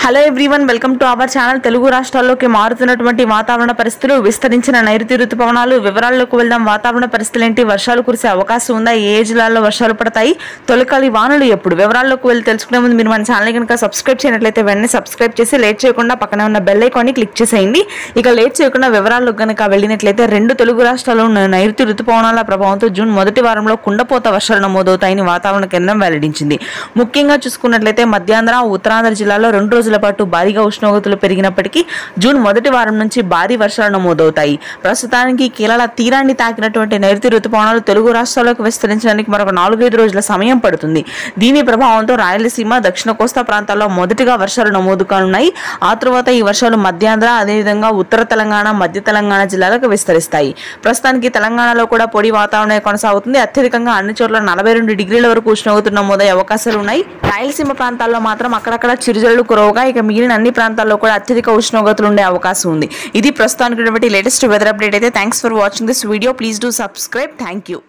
Hello everyone, welcome to our channel. Telugu రాష్ట్రాల్లోకి మారుతున్నటువంటి వాతావరణ పరిస్థితులు, విస్తరించిన నైరుతి ఋతుపవనాలు వివరాల్లోకి వెళ్దాం. వాతావరణ పరిస్థితులు ఏంటి? వర్షాలు కురిసే అవకాశం ఉందా? ఏ జిల్లాల్లో వర్షాలు పడతాయి? తొలకరి వానలు ఎప్పుడు? వివరాల్లోకి వెళ్ళి తెలుసుకునే ముందు మీరు మన ఛానల్ కనుక సబ్స్క్రైబ్ చేయనట్లయితే వెంటనే సబ్స్క్రైబ్ చేసి లేట్ చేయకుండా పక్కనే ఉన్న బెల్ ఐకాన్ని క్లిక్ చేసేయండి. ఇక లేట్ చేయకుండా వివరాల్లోకి కనుక వెళ్ళినట్లయితే రెండు తెలుగు రాష్ట్రాల్లో నైరుతి ఋతుపవనాల ప్రభావంతో జూన్ మొదటి వారంలో కుండపోత వర్షాలు నమోదవుతాయని వాతావరణ కేంద్రం వెల్లడించింది. ముఖ్యంగా చూసుకున్నట్లయితే మధ్యాంధ్ర, ఉత్తరాంధ్ర జిల్లాలో 2 రోజుల పాటు భారీగా ఉష్ణోగ్రతలు పెరిగినప్పటికీ జూన్ మొదటి వారం నుంచి భారీ వర్షాలు నమోదవుతాయి. ప్రస్తుతానికి కేరళ తీరాన్ని తాకినటువంటి నైరుతి ఋతుపవనాలు తెలుగు రాష్ట్రాల్లోకి విస్తరించడానికి మరొక 4-5 రోజుల సమయం పడుతుంది. దీని ప్రభావంతో రాయలసీమ, దక్షిణ కోస్తా ప్రాంతాల్లో మొదటిగా వర్షాలు నమోదు కానున్నాయి. ఆ తర్వాత ఈ వర్షాలు మధ్యాంధ్ర, అదేవిధంగా ఉత్తర తెలంగాణ, మధ్య తెలంగాణ జిల్లాలకు విస్తరిస్తాయి. ప్రస్తుతానికి తెలంగాణలో కూడా పొడి వాతావరణం కొనసాగుతుంది. అత్యధికంగా అన్ని చోట్ల 42 డిగ్రీల వరకు ఉష్ణోగ్రతలు నమోదయ్యే అవకాశాలు ఉన్నాయి. రాయలసీమ ప్రాంతాల్లో మాత్రం అక్కడక్కడ చిరుజల్లు కురవగా, ఇక మిగిలిన అన్ని ప్రాంతాల్లో కూడా అత్యధిక ఉష్ణోగ్రతలు ఉండే అవకాశం ఉంది. ఇది ప్రస్తుతానికి లేటెస్ట్ వెదర్ అప్డేట్ అయితే. Thanks for watching this video. Please do subscribe. Thank you.